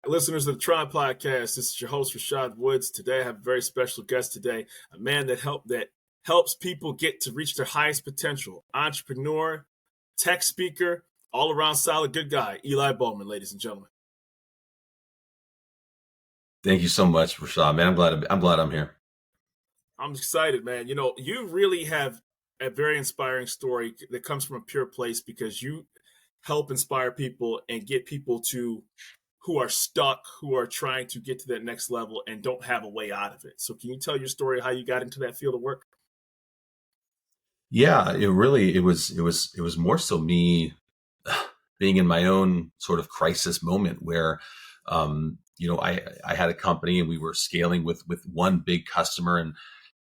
Listeners of the T.R.O.N podcast, this is your host, Rashad Woods. Today, I have a very special guest today, a man that helps people get to reach their highest potential. Entrepreneur, tech speaker, all-around solid good guy, Eli Bowman, ladies and gentlemen. Thank you so much, Rashad, man. I'm glad I'm here. I'm excited, man. You know, you really have a very inspiring story that comes from a pure place because you help inspire people and get people who are stuck, who are trying to get to that next level and don't have a way out of it. So can you tell your story of how you got into that field of work? Yeah, it was more so me being in my own sort of crisis moment where, I had a company and we were scaling with one big customer, and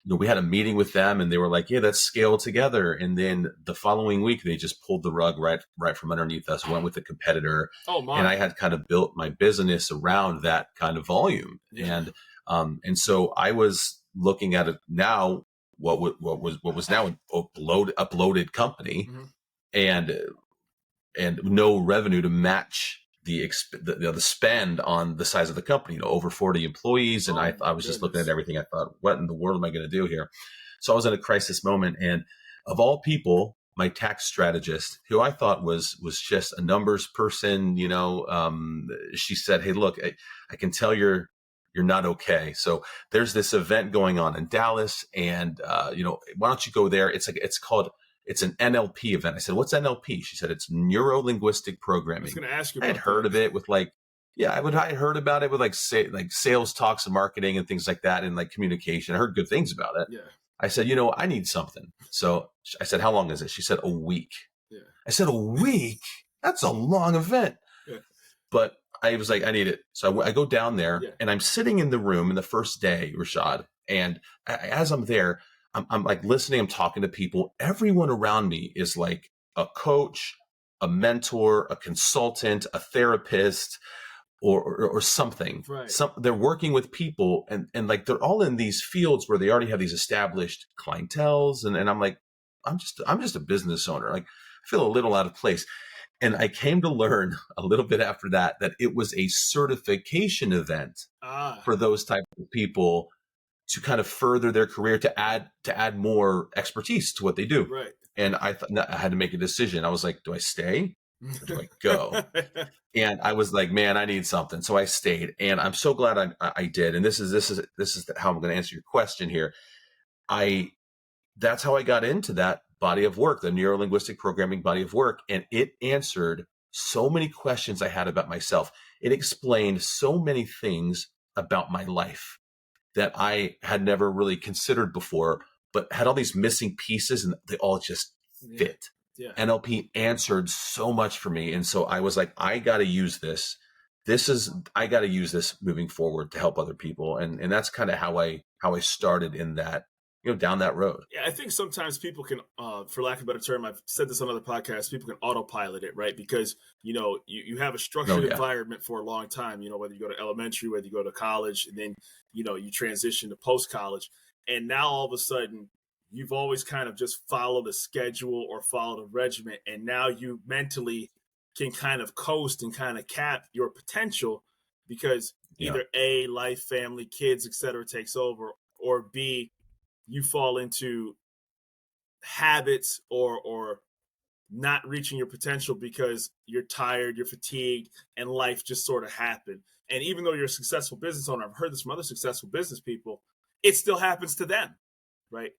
we had a meeting with them and they were like, yeah, let's scale together. And then the following week, they just pulled the rug right from underneath us, went with a competitor. Oh, my. And I had kind of built my business around that kind of volume. Yeah. And so I was looking at it now, what was now an uploaded company, mm-hmm. and no revenue to match the spend on the size of the company, over 40 employees. And I was just looking at everything. I thought, what in the world am I going to do here? So I was in a crisis moment. And of all people, my tax strategist, who I thought was just a numbers person, she said, hey, look, I can tell you're not okay. So there's this event going on in Dallas, and why don't you go there? It's an NLP event. I said, what's NLP? She said, it's neuro-linguistic programming. I was going to ask you about I had heard of it with I had heard about it with like sales talks and marketing and things like that, and like communication. I heard good things about it. Yeah. I said, I need something. So I said, how long is it? She said, a week. Yeah. I said, a week? That's a long event. Yeah. But I was like, I need it. So I go down there, and I'm sitting in the room in the first day, Rashad. And as I'm there, I'm like listening, I'm talking to people. Everyone around me is like a coach, a mentor, a consultant, a therapist, or something. Right. They're working with people, and like they're all in these fields where they already have these established clienteles. And I'm like, I'm just a business owner. Like, I feel a little out of place. And I came to learn a little bit after that it was a certification event for those type of people to kind of further their career, to add more expertise to what they do. Right. And I had to make a decision. I was like, do I stay or do I go? And I was like, man, I need something. So I stayed, and I'm so glad I did. And this is how I'm going to answer your question here. That's how I got into that body of work, the neuro-linguistic programming body of work. And it answered so many questions I had about myself. It explained so many things about my life that I had never really considered before, but had all these missing pieces, and they all just fit. Yeah. NLP answered so much for me. And so I was like, I got to use this. I got to use this moving forward to help other people. And that's kind of how I started in that, down that road. Yeah, I think sometimes people can, for lack of a better term, I've said this on other podcasts, people can autopilot it, right? Because, you have a structured environment for a long time, whether you go to elementary, whether you go to college, and then, you transition to post-college. And now all of a sudden, you've always kind of just followed a schedule or followed a regiment. And now you mentally can kind of coast and kind of cap your potential because either A, life, family, kids, et cetera, takes over, or B, you fall into habits or not reaching your potential because you're tired, you're fatigued, and life just sort of happened. And even though you're a successful business owner, I've heard this from other successful business people, it still happens to them, right?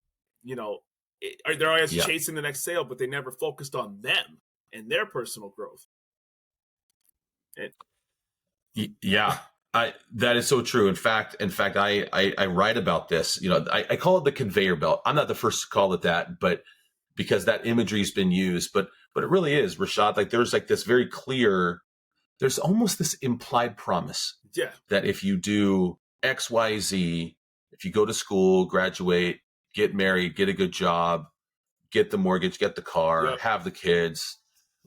They're always chasing the next sale, but they never focused on them and their personal growth. That is so true. In fact, I write about this. I call it the conveyor belt. I'm not the first to call it that, but because that imagery has been used, but it really is, Rashad. Like there's like this very clear. There's almost this implied promise. Yeah. That if you do X, Y, Z, if you go to school, graduate, get married, get a good job, get the mortgage, get the car, have the kids,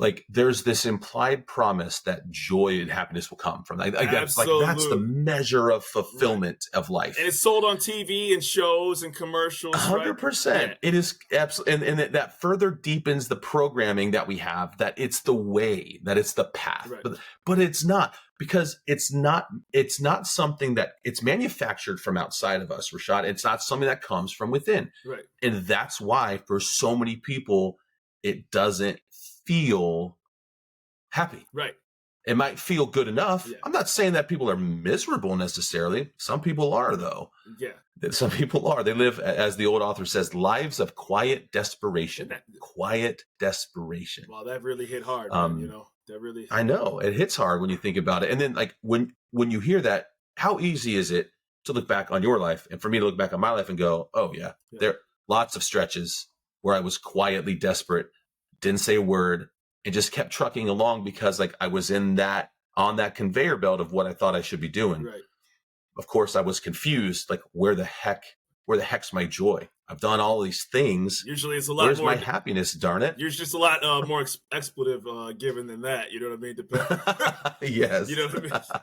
like there's this implied promise that joy and happiness will come from that's the measure of fulfillment of life, and it's sold on TV and shows and commercials. 100%. Right? It is absolutely, and that further deepens the programming that we have, that it's the way, that it's the path, right. but it's not, because it's not something that it's manufactured from outside of us, Rashad. It's not something that comes from within, right? And that's why for so many people it doesn't feel happy. Right. It might feel good enough. Yeah. I'm not saying that people are miserable necessarily. Some people are, though. Yeah. Some people are. They live, as the old author says, lives of quiet desperation. Quiet desperation. Wow, that really hit hard, man, That really. I know. It hits hard when you think about it. And then, like, when you hear that, how easy is it to look back on your life, and for me to look back on my life and go, oh, yeah. There are lots of stretches where I was quietly desperate, didn't say a word, and just kept trucking along because, like, I was on that conveyor belt of what I thought I should be doing. Right. Of course, I was confused. Like, where the heck's my joy? I've done all these things. Usually, it's a lot. Where's more my happiness? Darn it! Usually, it's a lot more expletive given than that. You know what I mean? Yes. You know what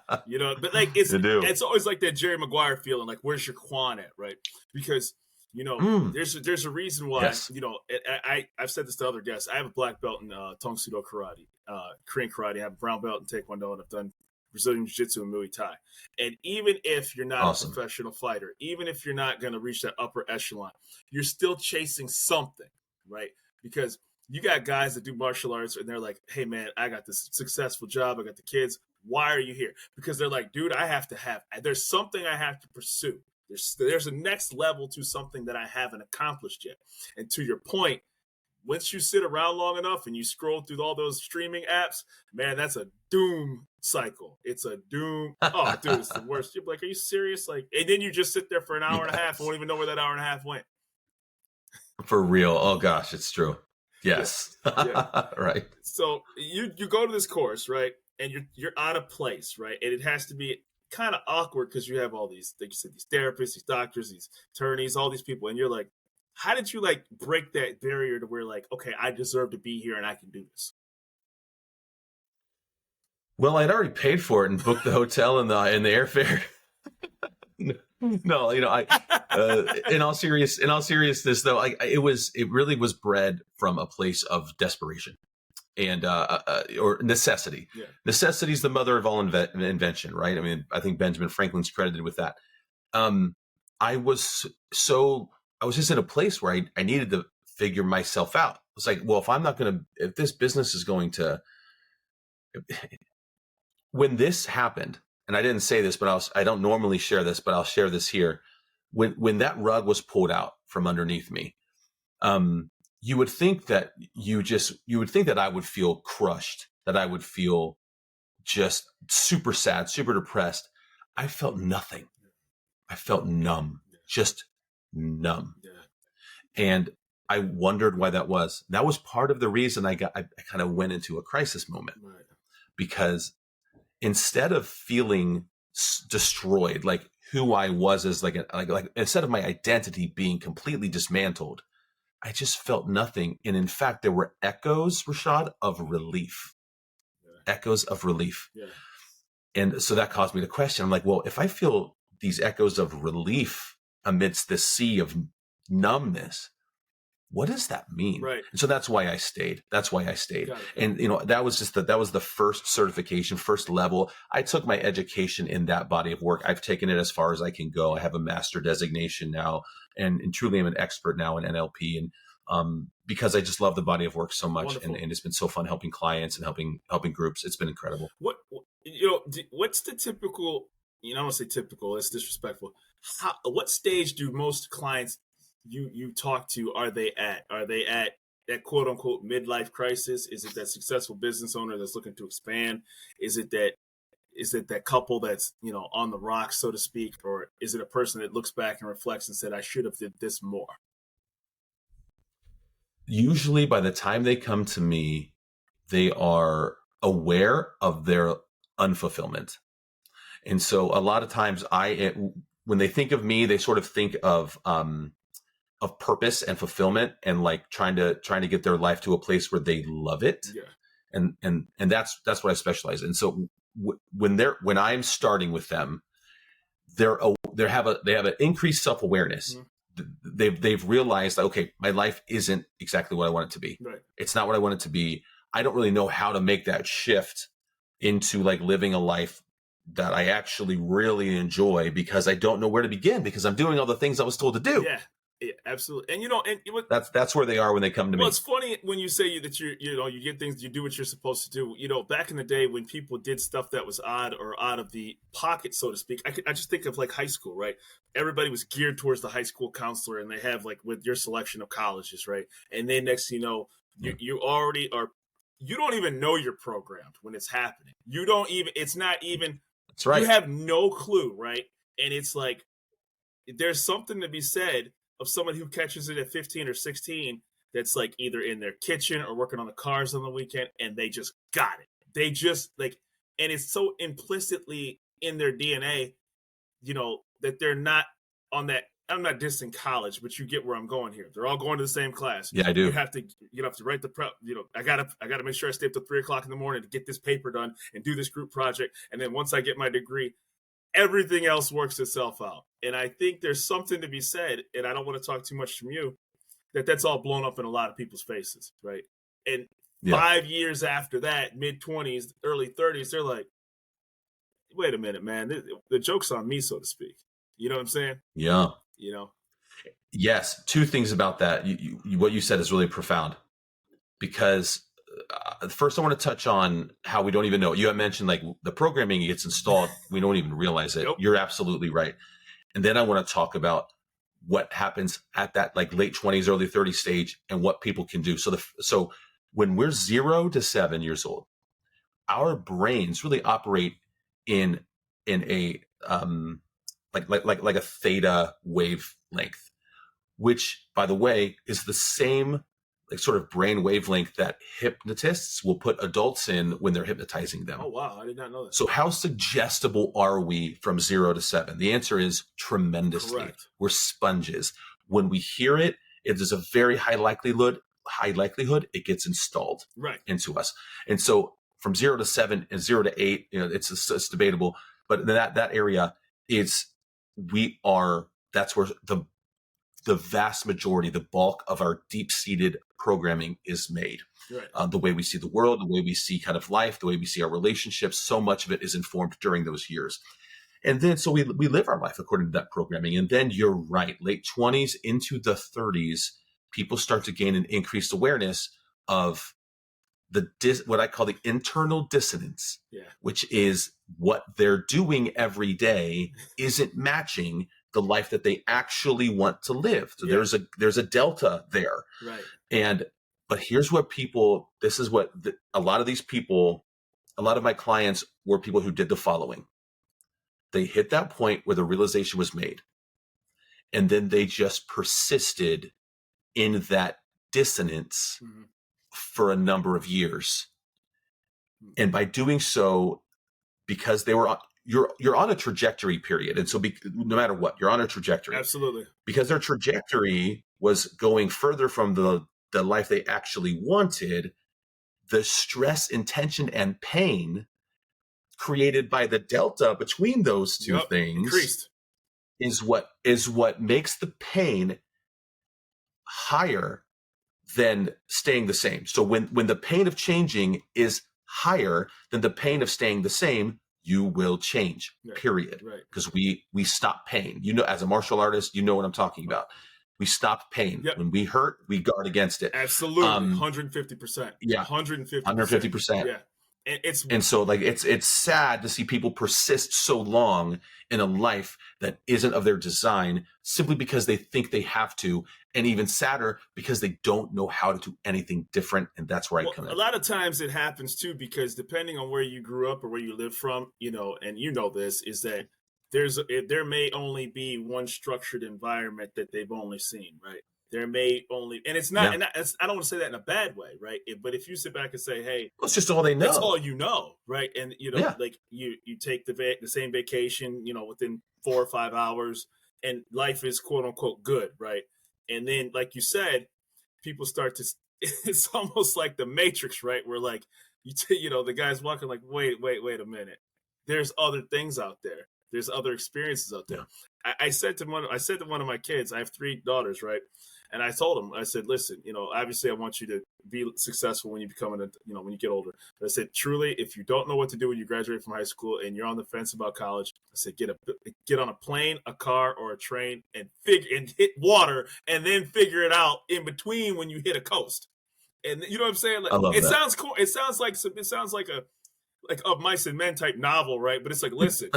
I mean? But like it's always like that Jerry Maguire feeling. Like, where's your Quan at? Right? Because there's a reason why, I've said this to other guests. I have a black belt in Tong Sudo Karate, Korean Karate. I have a brown belt in Taekwondo, and I've done Brazilian Jiu-Jitsu and Muay Thai. And even if you're not a professional fighter, even if you're not going to reach that upper echelon, you're still chasing something, right? Because you got guys that do martial arts, and they're like, hey, man, I got this successful job. I got the kids. Why are you here? Because they're like, dude, there's something I have to pursue. There's a next level to something that I haven't accomplished yet. And to your point, once you sit around long enough and you scroll through all those streaming apps, man, that's a doom cycle. It's a doom. Oh, dude, it's the worst. You're like, are you serious? Like, and then you just sit there for an hour and a half and won't even know where that hour and a half went. For real. Oh gosh, it's true. Yes. Yeah. Right. So you go to this course, right? And you're out of place, right? And it has to be kind of awkward because you have all these, like you said, these therapists, these doctors, these attorneys, all these people, and you're like, how did you like break that barrier to where like, okay, I deserve to be here and I can do this? Well, I'd already paid for it and booked the hotel and the airfare. No, in all seriousness, though, it really was bred from a place of desperation and or necessity. Yeah. Necessity is the mother of all invention, right? I mean, I think Benjamin Franklin's credited with that. I was just in a place where I needed to figure myself out. It's like, well, if this business is going to, when this happened, and I didn't say this, but I don't normally share this, but I'll share this here. When that rug was pulled out from underneath me, you would think that I would feel crushed, that I would feel just super sad, super depressed. I felt nothing. I felt numb, just numb. Yeah. And I wondered why that was. That was part of the reason I kind of went into a crisis moment, right? Because instead of feeling destroyed, like who I was as like instead of my identity being completely dismantled, I just felt nothing. And in fact, there were echoes, Rashad, of relief. Yeah. Echoes of relief. Yeah. And so that caused me to question. I'm like, well, if I feel these echoes of relief amidst this sea of numbness, what does that mean? Right. And so that's why I stayed. And that was the first certification, first level. I took my education in that body of work. I've taken it as far as I can go. I have a master designation now, and truly I'm an expert now in NLP. And because I just love the body of work so much, and it's been so fun helping clients and helping groups. It's been incredible. What's the typical? I don't want to say typical. It's disrespectful. What stage do most clients you talk to are they at that quote unquote midlife crisis? Is it that successful business owner that's looking to expand? Is it that couple that's on the rocks, so to speak, or is it a person that looks back and reflects and said, I should have did this more? Usually by the time they come to me, they are aware of their unfulfillment. And so a lot of times when they think of me, they sort of think of purpose and fulfillment and like trying to get their life to a place where they love it. Yeah. And that's what I specialize in. So when I'm starting with them, they have an increased self-awareness. They've realized that, okay, my life isn't exactly what I want it to be. Right. It's not what I want it to be. I don't really know how to make that shift into like living a life that I actually really enjoy, because I don't know where to begin, because I'm doing all the things I was told to do. Yeah, absolutely. And that's where they are when they come to me. Well, it's funny when you say that you get things, you do what you're supposed to do. Back in the day when people did stuff that was odd or out of the pocket, so to speak, I just think of like high school, right? Everybody was geared towards the high school counselor, and they have like with your selection of colleges, right? And then next, you already are. You don't even know you're programmed when it's happening. You don't even. It's not even. That's right. You have no clue, right? And it's like there's something to be said of someone who catches it at 15 or 16 that's like either in their kitchen or working on the cars on the weekend, and they just got it. They just and it's so implicitly in their DNA, that they're not on that. I'm not dissing college, but you get where I'm going here. They're all going to the same class. Yeah, I do. You have to write the prep. I gotta make sure I stay up till 3:00 in the morning to get this paper done and do this group project. And then once I get my degree, everything else works itself out. And I think there's something to be said, and I don't want to talk too much from you, that's all blown up in a lot of people's faces, right? And 5 years after that, mid-20s, early 30s, they're like, wait a minute, man, the joke's on me, so to speak. You know what I'm saying? Yeah. Yes, two things about that. What you said is really profound, because first I want to touch on how we don't even know. You have mentioned like the programming gets installed. We don't even realize it. Nope. You're absolutely right. And then I want to talk about what happens at that like late 20s, early 30s stage, and what people can do. So when we're 0 to 7 years old, our brains really operate in a like a theta wavelength, which, by the way, is the same like sort of brain wavelength that hypnotists will put adults in when they're hypnotizing them. Oh, wow. I did not know that. So how suggestible are we from 0 to 7? The answer is tremendously. Correct. We're sponges. When we hear it, it is a very high likelihood it gets installed into us. And so from 0 to 7 and 0 to 8, it's debatable, but that area that's where the vast majority, the bulk of our deep-seated programming is made. Right. The way we see the world, the way we see kind of life, the way we see our relationships, so much of it is informed during those years. And then so we live our life according to that programming. And then you're right, late 20s into the 30s, people start to gain an increased awareness of what I call the internal dissonance, which is what they're doing every day isn't matching the life that they actually want to live. So there's a delta there. Right. But here's what a lot of my clients were people who did the following. They hit that point where the realization was made, and then they just persisted in that dissonance for a number of years. And by doing so, because they were you're on a trajectory period. And so no matter what, you're on a trajectory. Absolutely. Because their trajectory was going further from the life they actually wanted, the stress and tension and pain created by the delta between those two things increased. is what makes the pain higher than staying the same. So when the pain of changing is higher than the pain of staying the same, you will change, period. Because we stop pain. As a martial artist, you know what I'm talking about. We stop pain. When we hurt, we guard against it. Absolutely. 150%. Yeah. 150%. Yeah. And so like it's sad to see people persist so long in a life that isn't of their design simply because they think they have to, and even sadder because they don't know how to do anything different. And that's where I come in. A lot of times it happens too, because depending on where you grew up or where you live from, and this is that there may only be one structured environment that they've only seen, right? There may only, and it's not, and I don't want to say that in a bad way, right? But if you sit back and say, hey, well, it's just all they know. That's all you know, right? And, like you take the same vacation, within 4 or 5 hours, and life is quote unquote good, right? And then, like you said, people start to, it's almost like the Matrix, right? Where like the guy's walking like, wait a minute. There's other things out there. There's other experiences out there. Yeah. I said to one of my kids, I have 3 daughters, right? And I told him, I said, listen, obviously I want you to be successful when you become when you get older. But I said, truly, if you don't know what to do when you graduate from high school and you're on the fence about college, I said, get on a plane, a car, or a train and hit water and then figure it out in between when you hit a coast. And you know what I'm saying? Like, I love it that. sounds cool. It sounds like a Of Mice and Men type novel, right? But it's like, listen,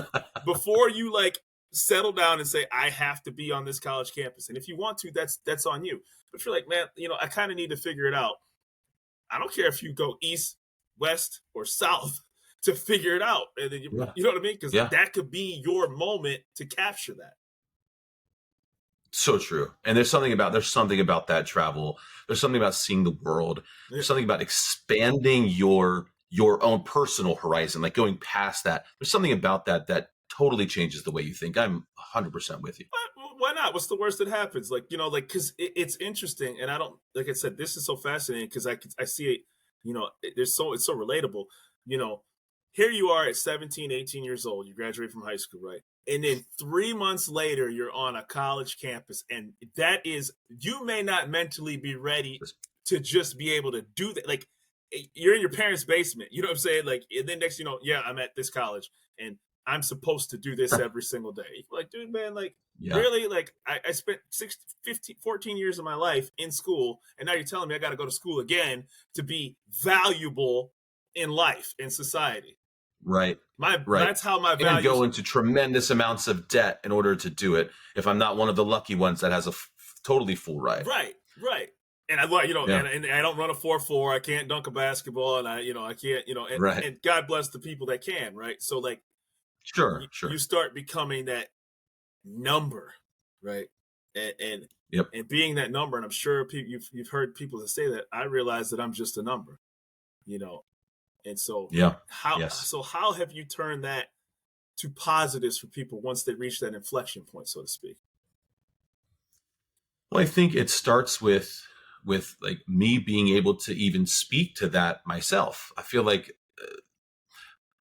before you like settle down and say, I have to be on this college campus. And if you want to, that's on you. But if you're like, man, I kind of need to figure it out. I don't care if you go east, west, or south to figure it out. And then you know what I mean? Because that could be your moment to capture that. So true. And there's something about that travel. There's something about seeing the world. There's something about expanding your own personal horizon, like going past that. There's something about that totally changes the way you think. I'm 100% with you. Why not? What's the worst that happens? Because it's interesting. And I don't, like I said, this is so fascinating because I see it, it's so relatable. Here you are at 17, 18 years old. You graduate from high school, right? And then 3 months later, you're on a college campus. And that is, you may not mentally be ready to just be able to do that. Like, you're in your parents' basement. You know what I'm saying? Like, and then next, I'm at this college and I'm supposed to do this every single day. You're like, dude, man, like, really? Like, I spent 14 years of my life in school. And now you're telling me I got to go to school again to be valuable in life, in society. Right. That's how my values. And go into tremendous amounts of debt in order to do it. If I'm not one of the lucky ones that has a totally full ride. Right. And I and I don't run a 4.4. I can't dunk a basketball, and I can't, and God bless the people that can, right? So like, sure. You start becoming that number, right? And being that number, and I'm sure you've heard people that say that. I realize that I'm just a number, and so how have you turned that to positives for people once they reach that inflection point, so to speak? Well, I think it starts with like me being able to even speak to that myself. I feel like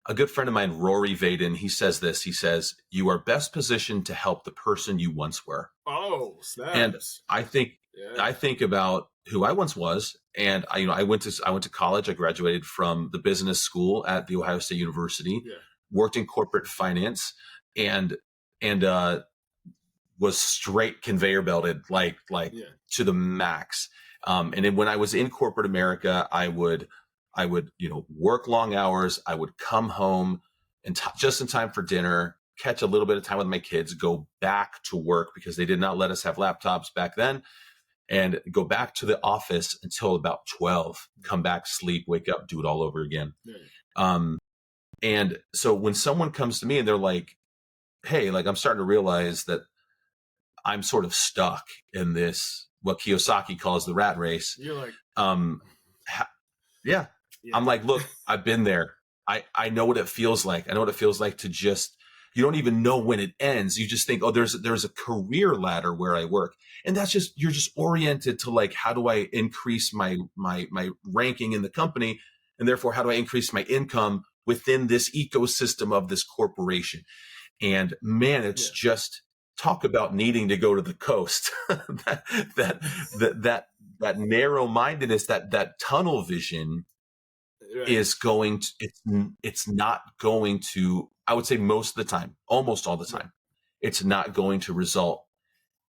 a good friend of mine, Rory Vaden, he says this. He says, "You are best positioned to help the person you once were." Oh, snaps. And I think about who I once was, and I went to college. I graduated from the business school at the Ohio State University. Yeah. Worked in corporate finance, and was straight conveyor belted, like to the max. And then when I was in corporate America, I would work long hours. I would come home and just in time for dinner, catch a little bit of time with my kids, go back to work because they did not let us have laptops back then, and go back to the office until about 12, come back, sleep, wake up, do it all over again. Yeah. And so when someone comes to me and they're like, hey, like I'm starting to realize that I'm sort of stuck in this, what Kiyosaki calls the rat race. You're like, yeah. I'm like, look, I've been there. I know what it feels like. I know what it feels like to just, you don't even know when it ends. You just think, oh, there's a career ladder where I work. And that's just, you're just oriented to like, how do I increase my ranking in the company? And therefore, how do I increase my income within this ecosystem of this corporation? And man, it's just, talk about needing to go to the coast. that narrow-mindedness, that tunnel vision is going to, it's not going to, I would say most of the time, almost all the time, it's not going to result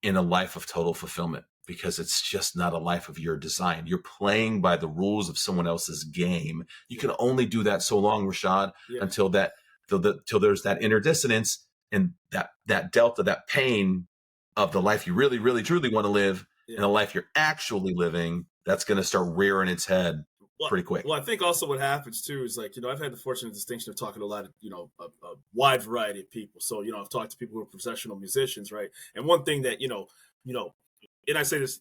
in a life of total fulfillment, because it's just not a life of your design. You're playing by the rules of someone else's game. You can only do that so long, Rashad, until there's that inner dissonance and that delta, that pain of the life you really, really, truly want to live, and the life you're actually living, that's going to start rearing its head pretty quick. Well, I think also what happens too is like, I've had the fortunate distinction of talking to a lot of, a wide variety of people. So, I've talked to people who are professional musicians, right? And one thing that, and I say this,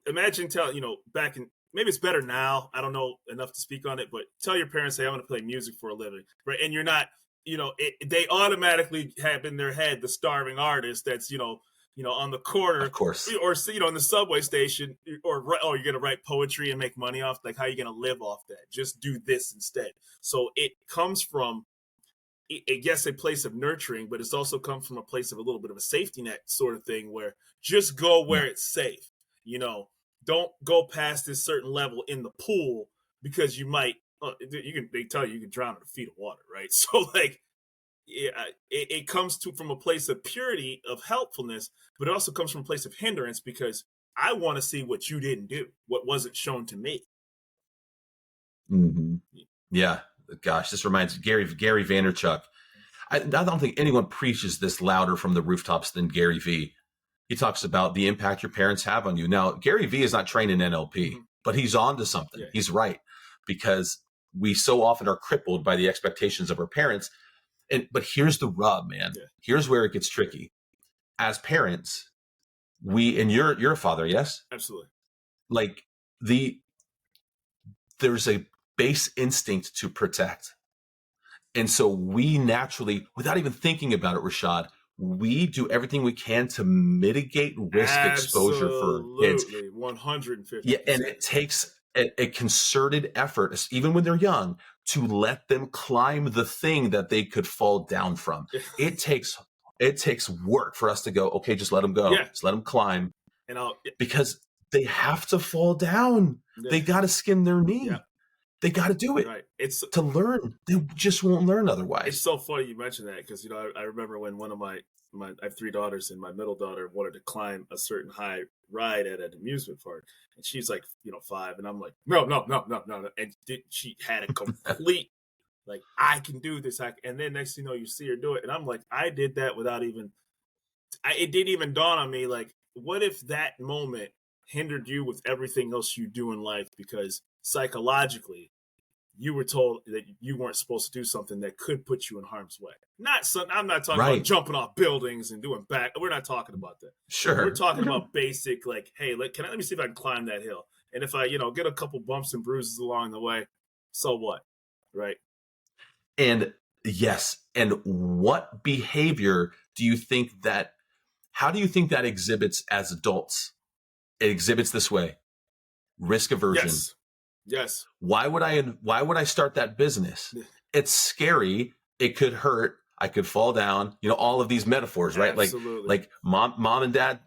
imagine back in, maybe it's better now, I don't know enough to speak on it, but tell your parents, hey, I'm going to play music for a living, right? And you're not, they automatically have in their head the starving artist that's, on the corner, of course, or in the subway station, or you're gonna write poetry and make money off. Like, how are you gonna live off that? Just do this instead. So it comes from, I guess, a place of nurturing, but it's also come from a place of a little bit of a safety net sort of thing, where just go where it's safe. Don't go past this certain level in the pool, because you might. They tell you can drown in a feet of water, right? So like, it comes from a place of purity, of helpfulness, but it also comes from a place of hindrance, because I want to see what you didn't do, what wasn't shown to me. Mm-hmm. Yeah. Gosh, this reminds Gary Vaynerchuk. I don't think anyone preaches this louder from the rooftops than Gary V. He talks about the impact your parents have on you. Now, Gary V is not trained in NLP, but he's on to something. Yeah. He's right, because we so often are crippled by the expectations of our parents. But here's the rub, man. Yeah. Here's where it gets tricky. As parents, and you're a father, yes? Absolutely. Like, there's a base instinct to protect. And so we naturally, without even thinking about it, Rashad, we do everything we can to mitigate risk exposure for kids. 150%. Yeah, and it takes a concerted effort, even when they're young, to let them climb the thing that they could fall down from. It takes work for us to go, okay, just let them go. Yeah. Just let them climb. Because they have to fall down. Yeah. They got to skin their knee. Yeah. They got to do it. Right. It's to learn. They just won't learn otherwise. It's so funny you mentioned that, because I remember when one of my I have 3 daughters, and my middle daughter wanted to climb a certain high ride at an amusement park, and she's like 5, and I'm like, no, and she had a complete like, I can do this, and then next thing you know, you see her do it, and I'm like, I did that without even. It didn't even dawn on me, like, what if that moment hindered you with everything else you do in life, because psychologically you were told that you weren't supposed to do something that could put you in harm's way. I'm not talking about jumping off buildings and doing back. We're not talking about that. Sure. We're talking about basic, like, hey, let me see if I can climb that hill. And if I, get a couple bumps and bruises along the way, so what? Right. And yes. And what behavior how do you think that exhibits as adults? It exhibits this way: risk aversion. Yes. Why would I start that business? It's scary. It could hurt. I could fall down. All of these metaphors, right? Absolutely. Like mom and dad,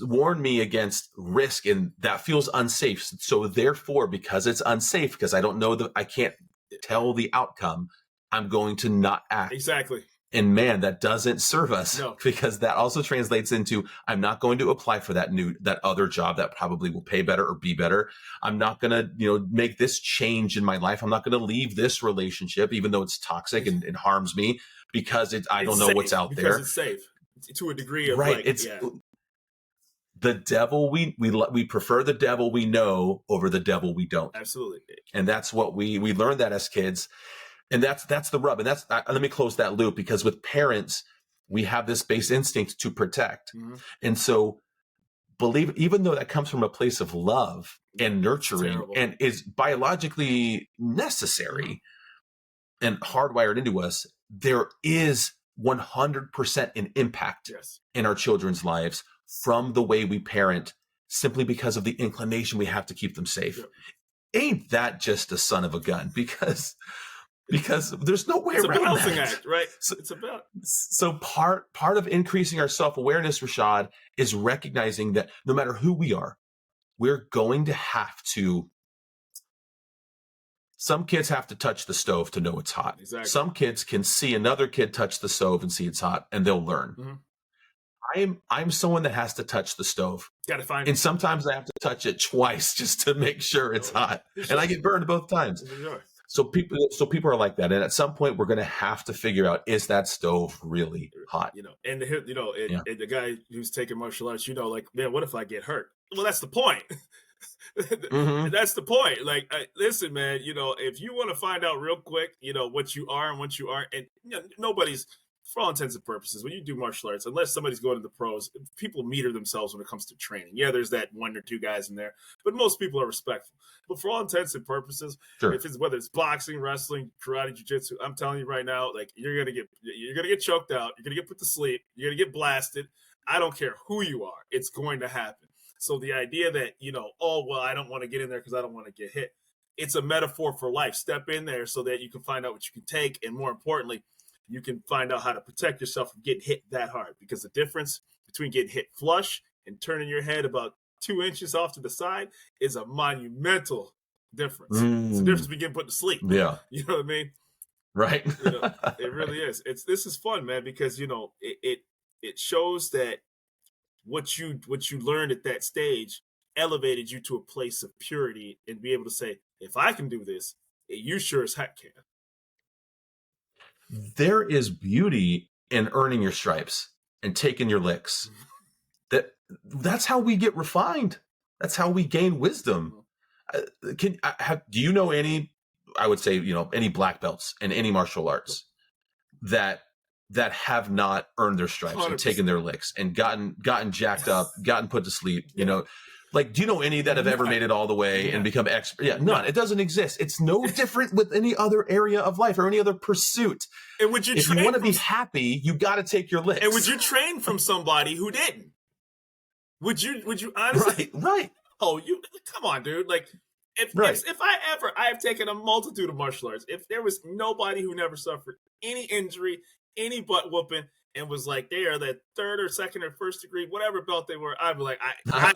warn me against risk, and that feels unsafe. So therefore, because it's unsafe, because I don't know I can't tell the outcome, I'm going to not act. Exactly. And man, that doesn't serve us. No. Because that also translates into, I'm not going to apply for that other job that probably will pay better or be better. I'm not going to, make this change in my life. I'm not going to leave this relationship, even though it's toxic and it harms me, because I don't know what's out there. Because it's safe to a degree of right. The devil, we prefer the devil we know over the devil we don't. Absolutely. And that's what we learned that as kids. And that's the rub. And let me close that loop, because with parents, we have this base instinct to protect. Mm-hmm. And so even though that comes from a place of love and nurturing and is biologically necessary and hardwired into us, there is 100% an impact in our children's lives from the way we parent, simply because of the inclination we have to keep them safe. Yep. Ain't that just a son of a gun? Because there's no way around that. It's a balancing act, right? So part of increasing our self-awareness, Rashad, is recognizing that no matter who we are, we're going to have to. Some kids have to touch the stove to know it's hot. Exactly. Some kids can see another kid touch the stove and see it's hot, and they'll learn. Mm-hmm. I'm someone that has to touch the stove. Got to find and sometimes I have to touch it twice just to make sure it's hot, and I get burned both times. So people are like that, and at some point we're going to have to figure out, is that stove really hot? And the guy who's taking martial arts, like, man, what if I get hurt? Well, that's the point. Mm-hmm. That's the point. Like, listen, man, if you want to find out real quick, what you are and what you aren't, and nobody's for all intents and purposes, when you do martial arts, unless somebody's going to the pros, people meter themselves when it comes to training. Yeah, there's that 1 or 2 guys in there, but most people are respectful. But for all intents and purposes, if it's whether it's boxing, wrestling, karate, jiu-jitsu, I'm telling you right now, like you're gonna get choked out, you're gonna get put to sleep, you're gonna get blasted. I don't care who you are, it's going to happen. So the idea that, I don't want to get in there because I don't want to get hit. It's a metaphor for life. Step in there so that you can find out what you can take. And more importantly, you can find out how to protect yourself from getting hit that hard. Because the difference between getting hit flush and turning your head about 2 inches off to the side is a monumental difference. It's the difference between getting put to sleep. Yeah. You know what I mean? Right. It really is. This is fun, man, because, it shows that what you learned at that stage elevated you to a place of purity and be able to say, if I can do this, you sure as heck can. There is beauty in earning your stripes and taking your licks. That's how we get refined. That's how we gain wisdom. Do you know any, I would say, any black belts in any martial arts that have not earned their stripes 100%. And taken their licks and gotten jacked up, gotten put to sleep, Like, do you know any that have ever made it all the way and become expert? Yeah, none. It doesn't exist. It's no different with any other area of life or any other pursuit. And would you if you want to be happy, you got to take your licks. And would you train from somebody who didn't? Would you honestly? Right. Oh, come on, dude. Like, if I have taken a multitude of martial arts. If there was nobody who never suffered any injury, any butt whooping, and was like, they are that 3rd or 2nd or 1st degree, whatever belt they were, I'd be like, I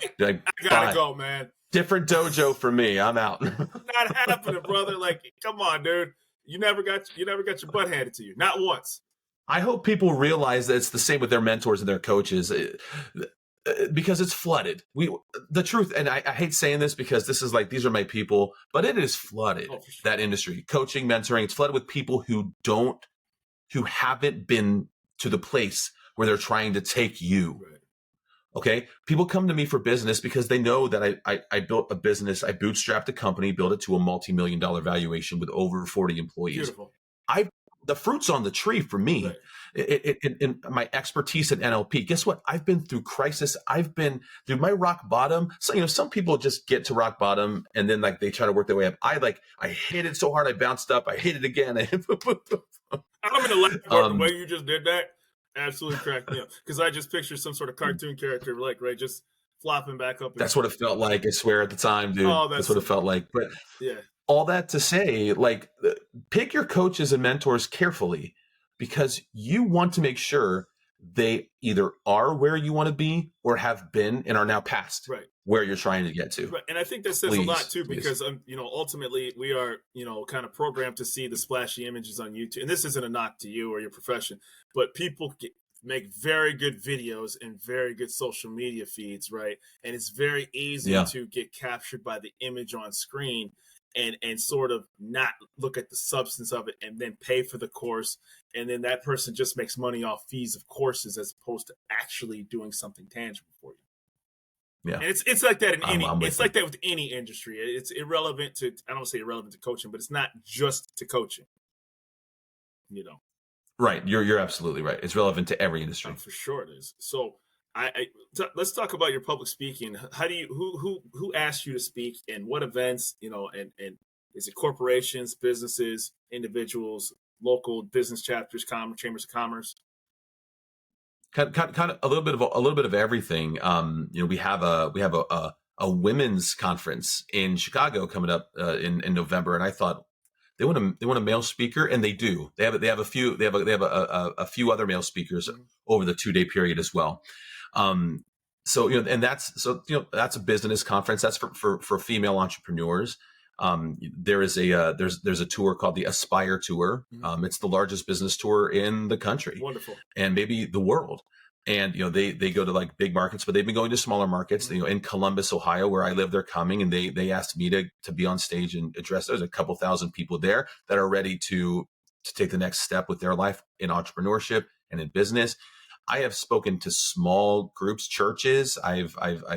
gotta go, man. Different dojo for me. I'm out. Not happening, brother. Like, come on, dude. You never got your butt handed to you. Not once. I hope people realize that it's the same with their mentors and their coaches, because it's flooded. The truth, and I hate saying this because this is like, these are my people, but it is flooded. Oh, for sure. That industry, coaching, mentoring, it's flooded with people who haven't been to the place where they're trying to take you. Right. Okay. People come to me for business because they know that I built a business. I bootstrapped a company, built it to a multi-million-dollar valuation with over 40 employees. Beautiful. The fruit's on the tree for me. Right. In my expertise in NLP. Guess what? I've been through crisis. I've been through my rock bottom. So, some people just get to rock bottom and then like they try to work their way up. I hit it so hard. I bounced up. I hit it again. I'm going to laugh about the way you just did that. Absolutely cracked me up. Because I just pictured some sort of cartoon character, like, right, just flopping back up. That's what it felt like, I swear, at the time, dude. Oh, that's what it felt like. But yeah, all that to say, like, pick your coaches and mentors carefully because you want to make sure they either are where you want to be or have been and are now past where you're trying to get to. Right. And I think that says a lot too, because, ultimately we are, kind of programmed to see the splashy images on YouTube. And this isn't a knock to you or your profession, but people make very good videos and very good social media feeds. Right. And it's very easy to get captured by the image on screen and sort of not look at the substance of it and then pay for the course. And then that person just makes money off fees of courses as opposed to actually doing something tangible for you. Yeah. And it's like that in like that with any industry. It's irrelevant to, I don't say irrelevant to coaching, but it's not just to coaching, Right. You're absolutely right. It's relevant to every industry. For sure it is. So let's talk about your public speaking. How do you, who asked you to speak and what events, and is it corporations, businesses, individuals, local business chapters, chambers of commerce? Kind of a little bit of everything. We have a women's conference in Chicago coming up in November, and I thought they want a male speaker, and they do. They have a few other male speakers over the 2-day period as well. So that's a business conference. That's for female entrepreneurs. There's a tour called the Aspire Tour. It's the largest business tour in the country. Wonderful. And maybe the world. And, they go to like big markets, but they've been going to smaller markets, in Columbus, Ohio, where I live, they're coming and they asked me to be on stage and address. There's a couple thousand people there that are ready to take the next step with their life in entrepreneurship and in business. I have spoken to small groups, churches. I've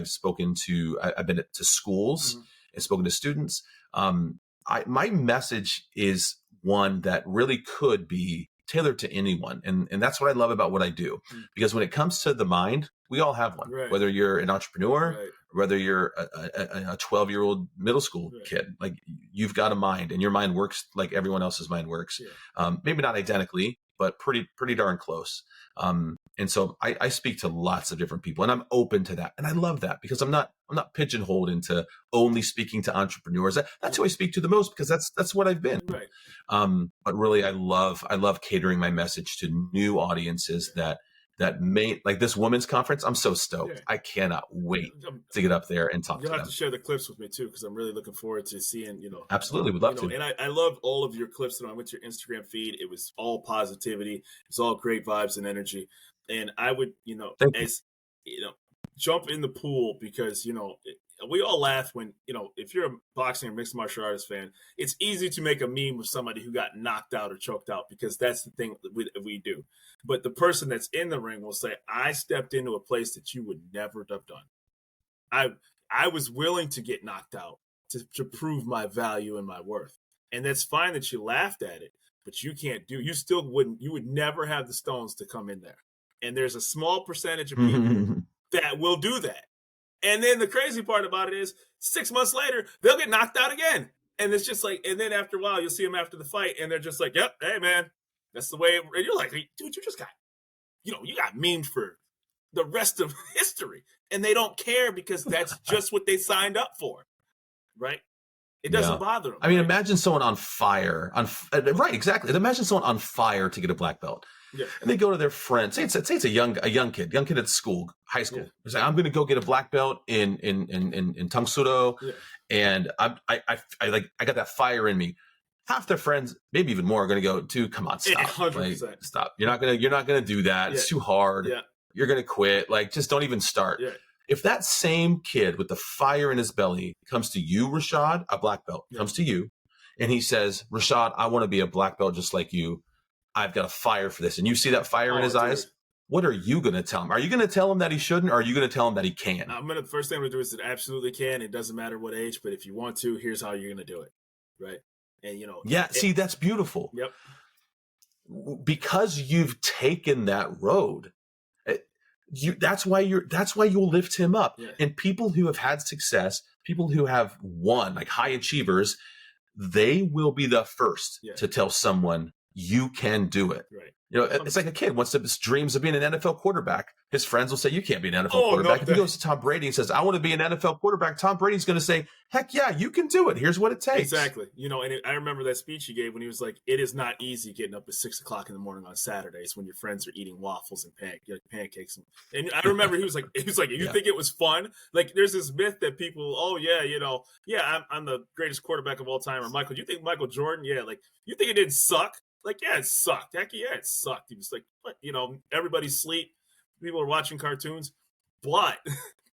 spoken to, I've been to schools and spoken to students. My message is one that really could be tailored to anyone. And that's what I love about what I do, because when it comes to the mind, we all have one, whether you're an entrepreneur, whether you're a 12-year-old middle school kid, like you've got a mind, and your mind works like everyone else's mind works. Maybe not identically, but pretty darn close. And so I speak to lots of different people, and I'm open to that. And I love that, because I'm not pigeonholed into only speaking to entrepreneurs. That's who I speak to the most, because that's what I've been. But really, I love catering my message to new audiences that may, like this women's conference. I'm so stoked. I cannot wait to get up there and talk to them. You'll have to share the clips with me too, because I'm really looking forward to seeing, Absolutely. Would love to. And I love all of your clips. I went to your Instagram feed. It was all positivity. It's all great vibes and energy. And I would, jump in the pool, because, we all laugh when, if you're a boxing or mixed martial artist fan, it's easy to make a meme with somebody who got knocked out or choked out, because that's the thing that we do. But the person that's in the ring will say, I stepped into a place that you would never have done. I was willing to get knocked out to prove my value and my worth. And that's fine that you laughed at it, but you would never have the stones to come in there. And there's a small percentage of people that will do that. And then the crazy part about it is 6 months later, they'll get knocked out again. And it's just like, and then after a while, you'll see them after the fight, and they're just like, yep, hey, man, that's the way. And you're like, hey, dude, you just got, you got memed for the rest of history. And they don't care, because that's just what they signed up for, right? It doesn't bother them. I mean, imagine someone on fire. Right, exactly. Imagine someone on fire to get a black belt. And they go to their friend. Say it's a young kid at school, high school. He's like, I'm going to go get a black belt in Tang Soo Do, and I got that fire in me. Half their friends, maybe even more, are going to go, dude, come on, stop, 100%. Stop. You're not gonna do that. It's too hard. You're going to quit. Like, just don't even start. If that same kid with the fire in his belly comes to you, Rashad, a black belt, comes to you, and he says, Rashad, I want to be a black belt just like you. I've got a fire for this. And you see that fire in his eyes. What are you going to tell him? Are you going to tell him that he shouldn't, or are you going to tell him that he can? The first thing I'm going to do is that absolutely can. It doesn't matter what age, but if you want to, here's how you're going to do it. Right. And, see, that's beautiful. Because you've taken that road. That's why you'll lift him up. And people who have had success, people who have won, like high achievers, they will be the first to tell someone, you can do it. It's like a kid wants to dreams of being an NFL quarterback. His friends will say, you can't be an NFL quarterback. If he goes to Tom Brady and says, I want to be an NFL quarterback, Tom Brady's going to say, heck yeah, you can do it. Here's what it takes. Exactly. And I remember that speech he gave when he was like, it is not easy getting up at 6:00 in the morning on Saturdays when your friends are eating waffles and pancakes. And I remember he was like, you think it was fun? Like, there's this myth that people, I'm the greatest quarterback of all time. Or Michael, you think Michael Jordan? Yeah. Like, you think it didn't suck? Like, yeah, it sucked. Heck yeah, it sucked. He was like, but, everybody's asleep. People are watching cartoons. But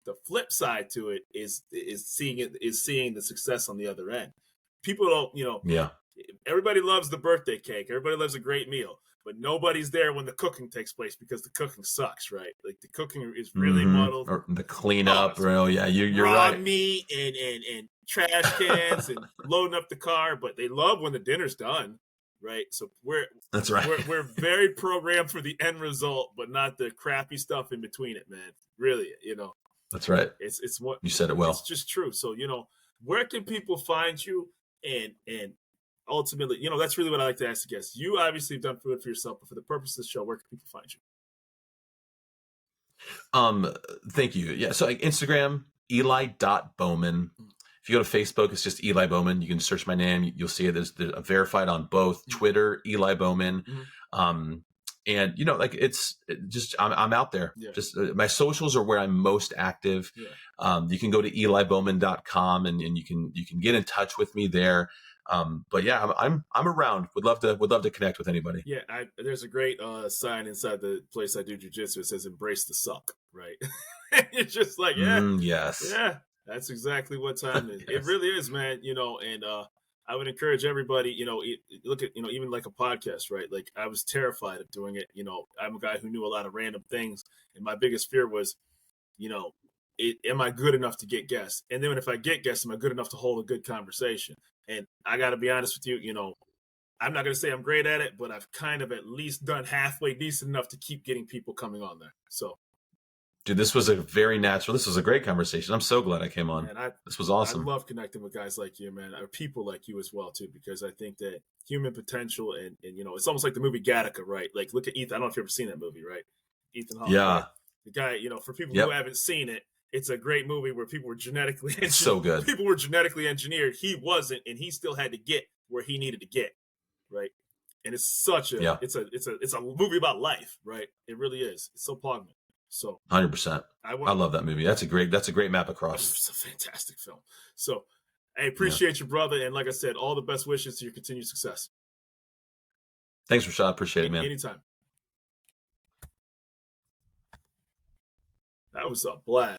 the flip side to it is seeing the success on the other end. People don't, everybody loves the birthday cake. Everybody loves a great meal. But nobody's there when the cooking takes place, because the cooking sucks, right? Like, the cooking is really muddled. Or the cleanup, you're raw right. meat and trash cans and loading up the car. But they love when the dinner's done. Right. So that's right. We're very programmed for the end result, but not the crappy stuff in between it, man. Really, That's right. It's what you said it well. It's just true. So, where can people find you? And ultimately, that's really what I like to ask the guests. You obviously have done good for yourself, but for the purpose of the show, where can people find you? Thank you. Yeah. So Instagram, Eli.Bowman. If you go to Facebook, it's just Eli Bowman. You can search my name. You'll see it. There's a verified on both Twitter, Eli Bowman. And, it's just, I'm out there. Just my socials are where I'm most active. You can go to elibowman.com and you can get in touch with me there. But yeah, I'm around. Would love to connect with anybody. Yeah. There's a great sign inside the place I do jujitsu. It says, embrace the suck. Right. It's just like, yes. Yeah. That's exactly what time is. It really is, man. And I would encourage everybody, look at, even like a podcast, right? Like, I was terrified of doing it. I'm a guy who knew a lot of random things. And my biggest fear was, am I good enough to get guests? And then if I get guests, am I good enough to hold a good conversation? And I got to be honest with you, I'm not going to say I'm great at it, but I've kind of at least done halfway decent enough to keep getting people coming on there. So, dude, this was a great conversation. I'm so glad I came on. Man, this was awesome. I love connecting with guys like you, man, or people like you as well, too, because I think that human potential and it's almost like the movie Gattaca, right? Like, look at Ethan. I don't know if you've ever seen that movie, right? Ethan Hawke. Yeah. Right? The guy, for people who haven't seen it, it's a great movie where people were genetically engineered. So good. People were genetically engineered. He wasn't, and he still had to get where he needed to get, right? And it's such a it's a movie about life, right? It really is. It's so poignant. So 100%. I love that movie. That's a great map across. It's a fantastic film. So I appreciate you, brother, and like I said, all the best wishes to your continued success. Thanks, Rashad. Appreciate it, man. Anytime. That was a blast.